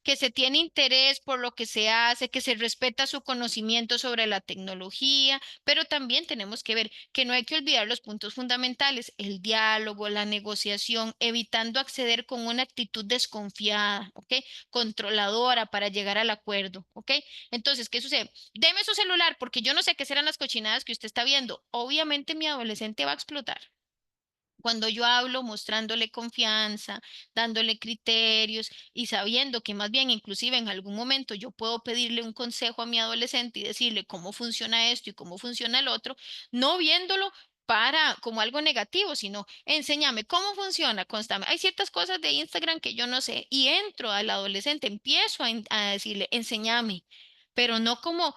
Que se tiene interés por lo que se hace, que se respeta su conocimiento sobre la tecnología, pero también tenemos que ver que no hay que olvidar los puntos fundamentales, el diálogo, la negociación, evitando acceder con una actitud desconfiada, ¿ok? Controladora para llegar al acuerdo, ¿ok? Entonces, ¿qué sucede? Deme su celular porque yo no sé qué serán las cochinadas que usted está viendo. Obviamente mi adolescente va a explotar. Cuando yo hablo mostrándole confianza, dándole criterios y sabiendo que más bien inclusive en algún momento yo puedo pedirle un consejo a mi adolescente y decirle cómo funciona esto y cómo funciona el otro, no viéndolo para como algo negativo, sino enséñame cómo funciona, constame. Hay ciertas cosas de Instagram que yo no sé y entro al adolescente, empiezo a decirle, enséñame, pero no como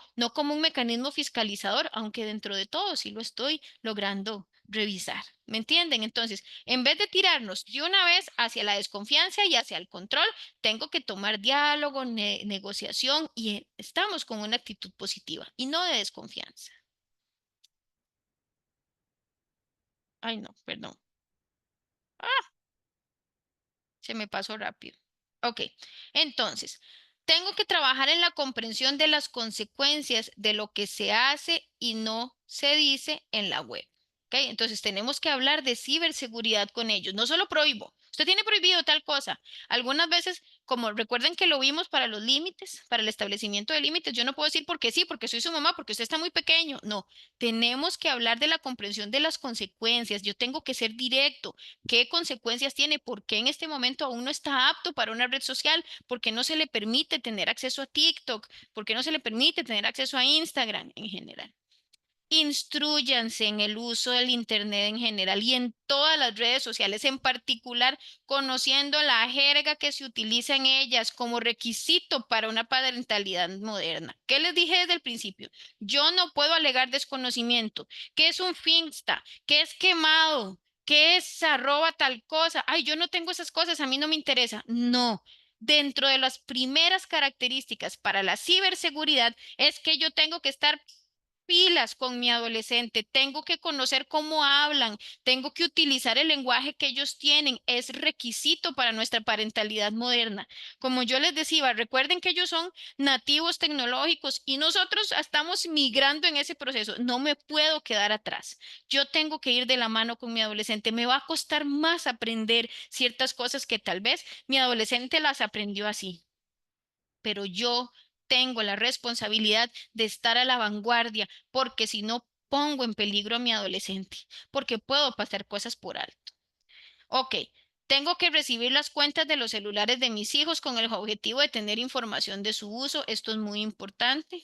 un mecanismo fiscalizador, aunque dentro de todo sí lo estoy logrando revisar. ¿Me entienden? Entonces, en vez de tirarnos de una vez hacia la desconfianza y hacia el control, tengo que tomar diálogo, negociación y estamos con una actitud positiva y no de desconfianza. Ay, no, perdón. Se me pasó rápido. Ok, entonces, tengo que trabajar en la comprensión de las consecuencias de lo que se hace y no se dice en la web. Ok, entonces tenemos que hablar de ciberseguridad con ellos. No solo prohíbo. Usted tiene prohibido tal cosa. Algunas veces, como recuerden que lo vimos para los límites, para el establecimiento de límites, yo no puedo decir porque sí, porque soy su mamá, porque usted está muy pequeño. No, tenemos que hablar de la comprensión de las consecuencias. Yo tengo que ser directo. ¿Qué consecuencias tiene? ¿Por qué en este momento aún no está apto para una red social? ¿Por qué no se le permite tener acceso a TikTok? ¿Por qué no se le permite tener acceso a Instagram en general? Instrúyanse en el uso del Internet en general y en todas las redes sociales, en particular conociendo la jerga que se utiliza en ellas como requisito para una parentalidad moderna. ¿Qué les dije desde el principio? Yo no puedo alegar desconocimiento. ¿Qué es un Finsta? ¿Qué es quemado? ¿Qué es arroba tal cosa? Ay, yo no tengo esas cosas, a mí no me interesa. No. Dentro de las primeras características para la ciberseguridad es que yo tengo que estar pilas con mi adolescente, tengo que conocer cómo hablan, tengo que utilizar el lenguaje que ellos tienen, es requisito para nuestra parentalidad moderna. Como yo les decía, recuerden que ellos son nativos tecnológicos y nosotros estamos migrando en ese proceso, no me puedo quedar atrás. Yo tengo que ir de la mano con mi adolescente, me va a costar más aprender ciertas cosas que tal vez mi adolescente las aprendió así, pero yo tengo la responsabilidad de estar a la vanguardia, porque si no pongo en peligro a mi adolescente, porque puedo pasar cosas por alto. Ok, tengo que recibir las cuentas de los celulares de mis hijos con el objetivo de tener información de su uso. Esto es muy importante.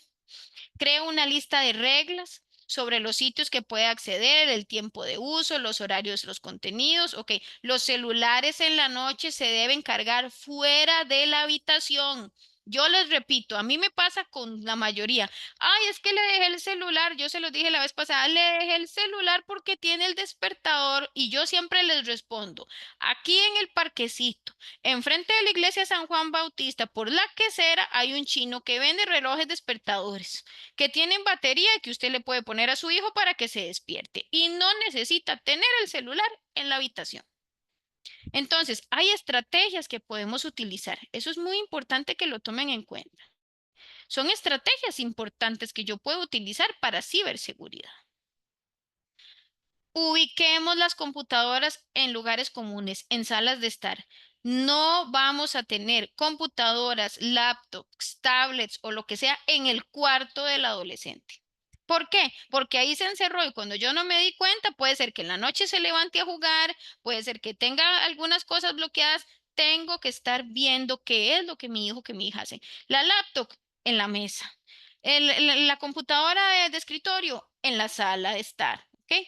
Creo una lista de reglas sobre los sitios que puede acceder, el tiempo de uso, los horarios, los contenidos. Ok, los celulares en la noche se deben cargar fuera de la habitación. Yo les repito, a mí me pasa con la mayoría. Ay, es que le dejé el celular. Yo se los dije la vez pasada, le dejé el celular porque tiene el despertador y yo siempre les respondo, aquí en el parquecito. Enfrente de la iglesia San Juan Bautista, por la quesera, hay un chino que vende relojes despertadores que tienen batería y que usted le puede poner a su hijo para que se despierte y no necesita tener el celular en la habitación. Entonces, hay estrategias que podemos utilizar. Eso es muy importante que lo tomen en cuenta. Son estrategias importantes que yo puedo utilizar para ciberseguridad. Ubiquemos las computadoras en lugares comunes, en salas de estar. No vamos a tener computadoras, laptops, tablets o lo que sea en el cuarto del adolescente. ¿Por qué? Porque ahí se encerró y cuando yo no me di cuenta, puede ser que en la noche se levante a jugar, puede ser que tenga algunas cosas bloqueadas. Tengo que estar viendo qué es lo que mi hijo, que mi hija hace. La laptop en la mesa. La computadora de escritorio en la sala de estar. ¿Ok?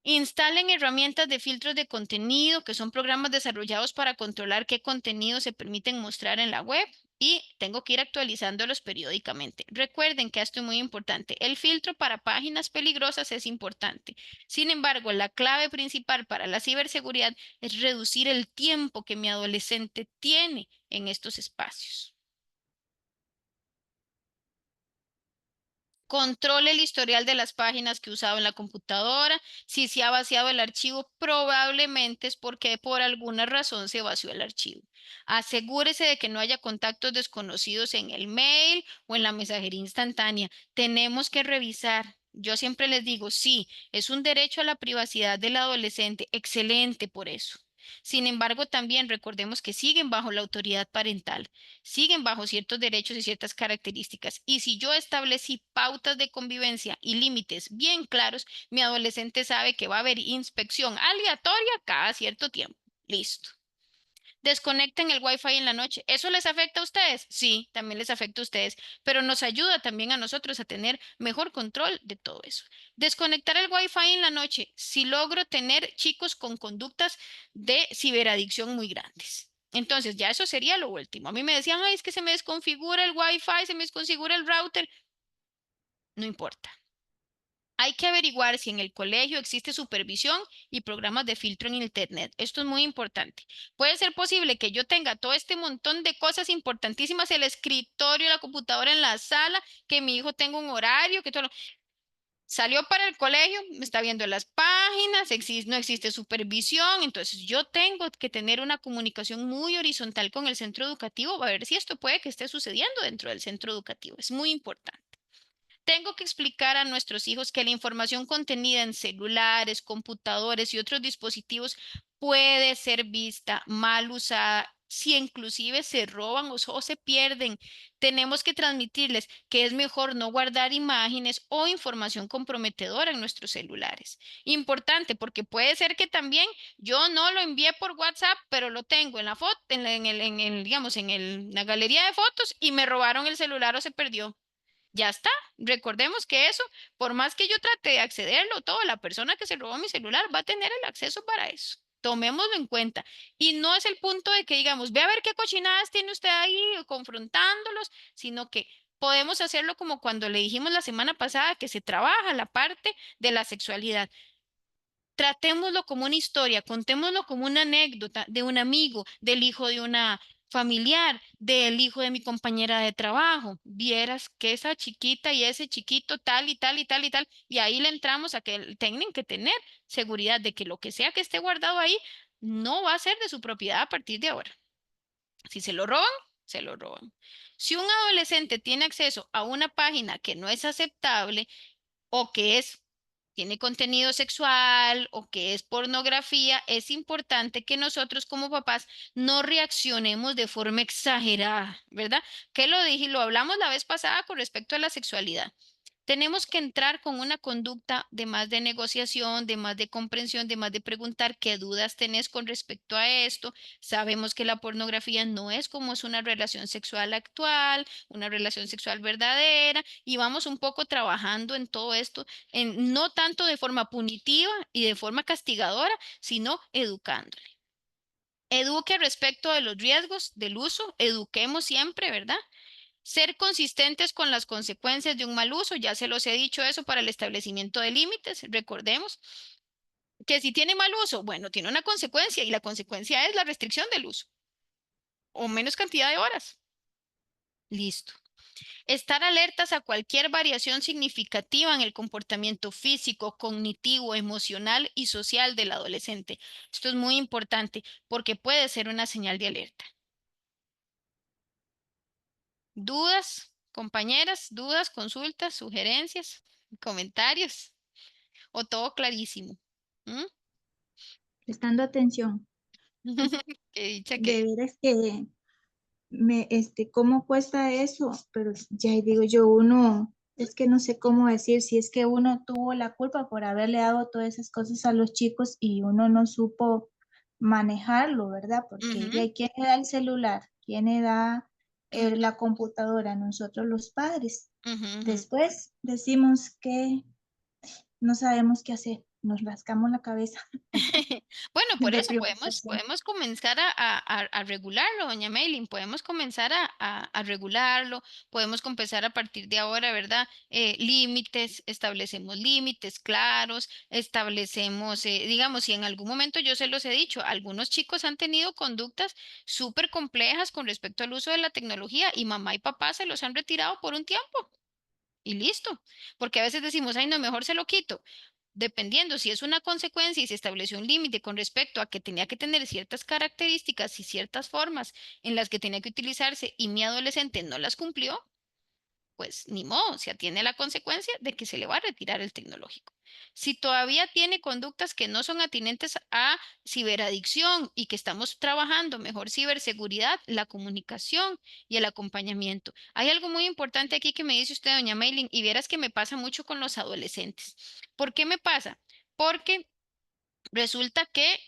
Instalen herramientas de filtros de contenido, que son programas desarrollados para controlar qué contenido se permiten mostrar en la web y tengo que ir actualizándolos periódicamente. Recuerden que esto es muy importante. El filtro para páginas peligrosas es importante. Sin embargo, la clave principal para la ciberseguridad es reducir el tiempo que mi adolescente tiene en estos espacios. Controle el historial de las páginas que he usado en la computadora. Si se ha vaciado el archivo, probablemente es porque por alguna razón se vació el archivo. Asegúrese de que no haya contactos desconocidos en el mail o en la mensajería instantánea. Tenemos que revisar. Yo siempre les digo, sí, es un derecho a la privacidad del adolescente. Excelente por eso. Sin embargo, también recordemos que siguen bajo la autoridad parental, siguen bajo ciertos derechos y ciertas características. Y si yo establecí pautas de convivencia y límites bien claros, mi adolescente sabe que va a haber inspección aleatoria cada cierto tiempo. Listo. Desconecten el Wi-Fi en la noche. ¿Eso les afecta a ustedes? Sí, también les afecta a ustedes, pero nos ayuda también a nosotros a tener mejor control de todo eso. Desconectar el Wi-Fi en la noche si logro tener chicos con conductas de ciberadicción muy grandes. Entonces, ya eso sería lo último. A mí me decían, ay, es que se me desconfigura el Wi-Fi, se me desconfigura el router. No importa. Hay que averiguar si en el colegio existe supervisión y programas de filtro en Internet. Esto es muy importante. Puede ser posible que yo tenga todo este montón de cosas importantísimas, el escritorio, la computadora en la sala, que mi hijo tenga un horario, que todo. Salió para el colegio, me está viendo las páginas, no existe supervisión, entonces yo tengo que tener una comunicación muy horizontal con el centro educativo para ver si esto puede que esté sucediendo dentro del centro educativo. Es muy importante. Tengo que explicar a nuestros hijos que la información contenida en celulares, computadores y otros dispositivos puede ser vista, mal usada, si inclusive se roban o se pierden. Tenemos que transmitirles que es mejor no guardar imágenes o información comprometedora en nuestros celulares. Importante, porque puede ser que también yo no lo envié por WhatsApp, pero lo tengo en la foto, digamos, la galería de fotos y me robaron el celular o se perdió. Ya está. Recordemos que eso, por más que yo trate de accederlo, todo, la persona que se robó mi celular va a tener el acceso para eso. Tomémoslo en cuenta. Y no es el punto de que digamos, ve a ver qué cochinadas tiene usted ahí confrontándolos, sino que podemos hacerlo como cuando le dijimos la semana pasada que se trabaja la parte de la sexualidad. Tratémoslo como una historia, contémoslo como una anécdota de un amigo, del hijo de una familiar, del hijo de mi compañera de trabajo. Vieras que esa chiquita y ese chiquito tal y tal y tal y tal, y ahí le entramos a que tienen que tener seguridad de que lo que sea que esté guardado ahí no va a ser de su propiedad a partir de ahora. Si se lo roban, se lo roban. Si un adolescente tiene acceso a una página que no es aceptable, o que tiene contenido sexual o que es pornografía, es importante que nosotros como papás no reaccionemos de forma exagerada, ¿verdad? Que lo dije, lo hablamos la vez pasada con respecto a la sexualidad. Tenemos que entrar con una conducta de más de negociación, de más de comprensión, de más de preguntar qué dudas tenés con respecto a esto. Sabemos que la pornografía no es como es una relación sexual actual, una relación sexual verdadera, y vamos un poco trabajando en todo esto, no tanto de forma punitiva y de forma castigadora, sino educándole. Eduque respecto de los riesgos del uso, eduquemos siempre, ¿verdad? Ser consistentes con las consecuencias de un mal uso, ya se los he dicho eso para el establecimiento de límites. Recordemos que si tiene mal uso, bueno, tiene una consecuencia y la consecuencia es la restricción del uso o menos cantidad de horas. Listo. Estar alertas a cualquier variación significativa en el comportamiento físico, cognitivo, emocional y social del adolescente. Esto es muy importante porque puede ser una señal de alerta. ¿Dudas, compañeras? ¿Dudas, consultas, sugerencias, comentarios? ¿O todo clarísimo? ¿Mm? Prestando atención. Qué dicha que... De veras que cómo cuesta eso, pero ya digo yo, uno, es que no sé cómo decir, si es que uno tuvo la culpa por haberle dado todas esas cosas a los chicos y uno no supo manejarlo, ¿verdad? Porque Ujú, ya quién le da el celular, quién le da ujú, la computadora, nosotros los padres. ujú, ujú. Después decimos que no sabemos qué hacer, nos rascamos la cabeza Bueno, por de eso podemos, preocupación. podemos comenzar a regularlo, doña Maylin, podemos comenzar a regularlo, podemos comenzar a partir de ahora, ¿verdad? Límites, establecemos límites claros, establecemos, digamos, si en algún momento yo se los he dicho, algunos chicos han tenido conductas súper complejas con respecto al uso de la tecnología y mamá y papá se los han retirado por un tiempo. Y listo, porque a veces decimos, ay, no, mejor se lo quito. Dependiendo si es una consecuencia y se estableció un límite con respecto a que tenía que tener ciertas características y ciertas formas en las que tenía que utilizarse y mi adolescente no las cumplió, pues ni modo, se atiene a la consecuencia de que se le va a retirar el tecnológico. Si todavía tiene conductas que no son atinentes a ciberadicción y que estamos trabajando mejor ciberseguridad, la comunicación y el acompañamiento. Hay algo muy importante aquí que me dice usted, doña Maylin, y vieras que me pasa mucho con los adolescentes. ¿Por qué me pasa? Porque resulta que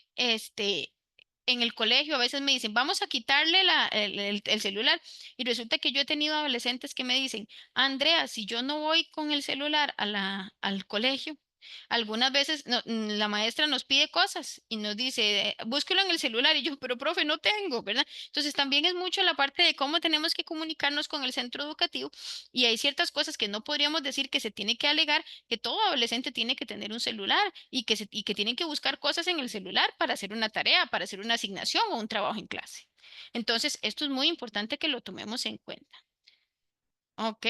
en el colegio a veces me dicen, vamos a quitarle el celular. Y resulta que yo he tenido adolescentes que me dicen, Andrea, si yo no voy con el celular al colegio, algunas veces la maestra nos pide cosas y nos dice, búsquelo en el celular. Y yo, pero profe, no tengo, ¿verdad? Entonces también es mucho la parte de cómo tenemos que comunicarnos con el centro educativo y hay ciertas cosas que no podríamos decir que se tiene que alegar que todo adolescente tiene que tener un celular y que tienen que buscar cosas en el celular para hacer una tarea, para hacer una asignación o un trabajo en clase. Entonces, esto es muy importante que lo tomemos en cuenta. Ok.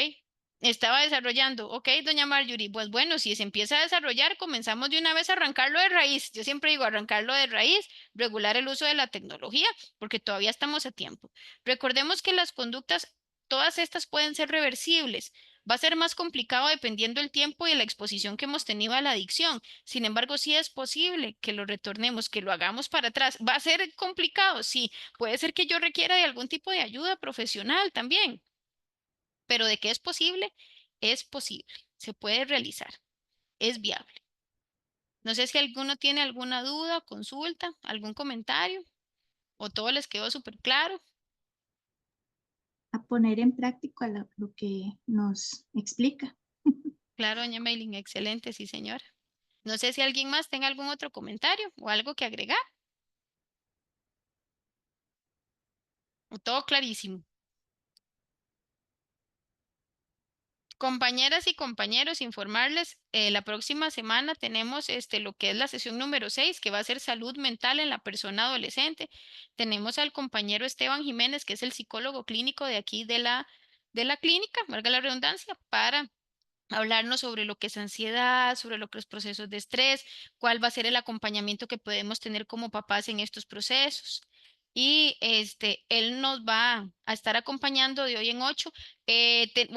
Estaba desarrollando. Ok, doña Marjorie. Pues bueno, si se empieza a desarrollar, comenzamos de una vez a arrancarlo de raíz. Yo siempre digo arrancarlo de raíz, regular el uso de la tecnología, porque todavía estamos a tiempo. Recordemos que las conductas, todas estas pueden ser reversibles. Va a ser más complicado dependiendo del tiempo y la exposición que hemos tenido a la adicción. Sin embargo, sí es posible que lo retornemos, que lo hagamos para atrás. ¿Va a ser complicado? Sí. Puede ser que yo requiera de algún tipo de ayuda profesional también. Pero de que es posible, se puede realizar, es viable. No sé si alguno tiene alguna duda, consulta, algún comentario o todo les quedó súper claro. poner en práctica lo que nos explica. Claro, doña Maylin, excelente, sí, señora. No sé si alguien más tenga algún otro comentario o algo que agregar. O todo clarísimo. Compañeras y compañeros, informarles, la próxima semana tenemos lo que es la sesión número 6, que va a ser salud mental en la persona adolescente. Tenemos al compañero Esteban Jiménez, que es el psicólogo clínico de aquí de la clínica, valga la redundancia, para hablarnos sobre lo que es ansiedad, sobre lo que es procesos de estrés, cuál va a ser el acompañamiento que podemos tener como papás en estos procesos. Y él nos va a estar acompañando de hoy en 8.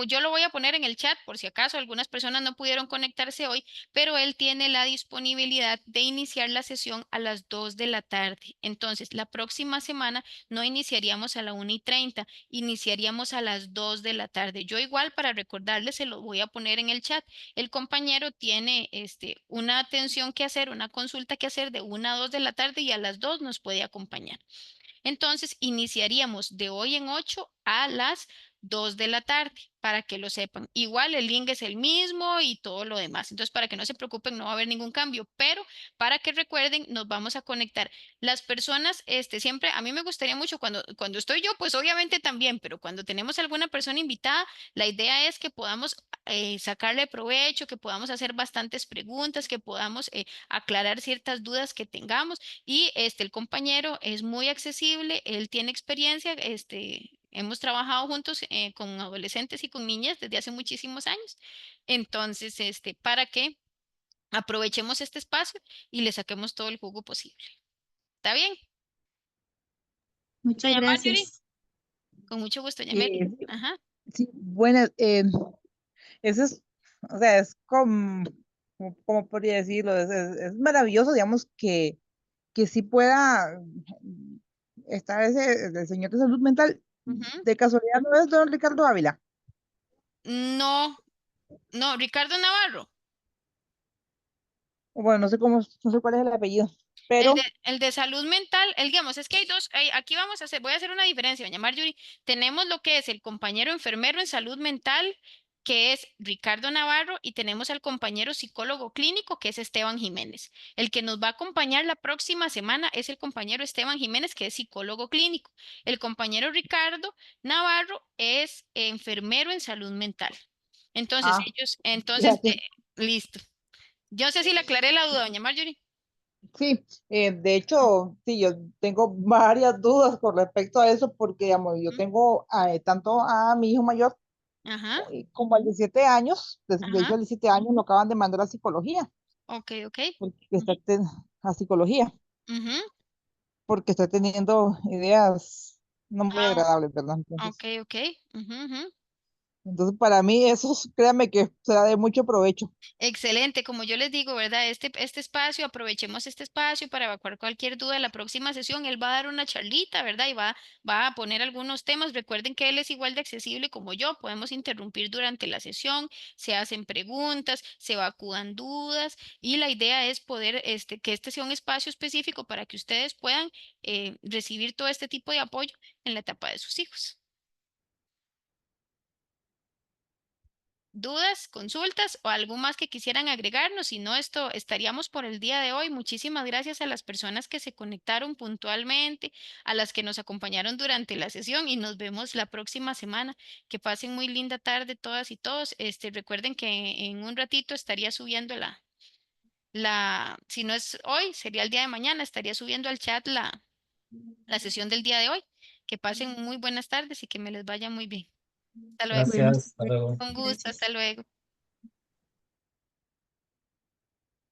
Yo lo voy a poner en el chat por si acaso algunas personas no pudieron conectarse hoy, pero él tiene la disponibilidad de iniciar la sesión a las 2 de la tarde. Entonces, la próxima semana no iniciaríamos a la 1:30, iniciaríamos a las 2 de la tarde. Yo igual para recordarles se lo voy a poner en el chat. El compañero tiene una atención que hacer, una consulta que hacer de 1 a 2 de la tarde y a las 2 nos puede acompañar. Entonces, iniciaríamos de hoy en 8 a las 2 de la tarde, para que lo sepan. Igual el link es el mismo y todo lo demás. Entonces, para que no se preocupen, no va a haber ningún cambio, pero para que recuerden, nos vamos a conectar. Las personas, siempre, a mí me gustaría mucho cuando estoy yo, pues obviamente también, pero cuando tenemos alguna persona invitada, la idea es que podamos sacarle provecho, que podamos hacer bastantes preguntas, que podamos aclarar ciertas dudas que tengamos. Y el compañero es muy accesible, él tiene experiencia, hemos trabajado juntos con adolescentes y con niñas desde hace muchísimos años. Entonces, para que aprovechemos este espacio y le saquemos todo el jugo posible. ¿Está bien? Muchas Doña Marjorie, gracias. con mucho gusto, doña Meli. Eh, Ajá. sí, bueno, eso es, o sea, es como podría decirlo, es maravilloso, digamos, que sí pueda estar el señor de salud mental. Ujú. De casualidad no es don Ricardo Ávila. No, no, Ricardo Navarro. O bueno, no sé cuál es el apellido, El pero de, el de salud mental, digamos, es que hay dos, aquí voy a hacer una diferencia, doña Marjorie. Tenemos lo que es el compañero enfermero en salud mental, que es Ricardo Navarro, y tenemos al compañero psicólogo clínico, que es Esteban Jiménez. El que nos va a acompañar la próxima semana es el compañero Esteban Jiménez, que es psicólogo clínico. El compañero Ricardo Navarro es enfermero en salud mental. Entonces, ah, entonces, fíjate, listo. Yo no sé si le aclaré la duda, doña Marjorie. sí, de hecho, sí, yo tengo varias dudas con respecto a eso porque, digamos, yo Ujú. tengo tanto a mi hijo mayor Ajá, como al de 7 años, de ajá. hecho, al de 7 años lo acaban de mandar a psicología, Ok, ok. porque Ujú, a psicología, ujú. porque está teniendo ideas no muy Ah, agradables, ¿verdad? ok, ok. Ujú, ujú. Entonces para mí eso, créanme que será de mucho provecho. Excelente, como yo les digo, ¿verdad? Este espacio, aprovechemos este espacio para evacuar cualquier duda de la próxima sesión. Él va a dar una charlita, ¿verdad? Y va a poner algunos temas. Recuerden que él es igual de accesible como yo. Podemos interrumpir durante la sesión, se hacen preguntas, se evacúan dudas y la idea es poder, que este sea un espacio específico para que ustedes puedan recibir todo este tipo de apoyo en la etapa de sus hijos. ¿Dudas, consultas o algo más que quisieran agregarnos? Si no, esto estaríamos por el día de hoy. Muchísimas gracias a las personas que se conectaron puntualmente, a las que nos acompañaron durante la sesión y nos vemos la próxima semana. Que pasen muy linda tarde todas y todos. Recuerden que en un ratito estaría subiendo si no es hoy, sería el día de mañana, estaría subiendo al chat la sesión del día de hoy. Que pasen muy buenas tardes y que me les vaya muy bien. Hasta luego. Bueno, Gracias, hasta luego. Con gusto, hasta gracias. luego.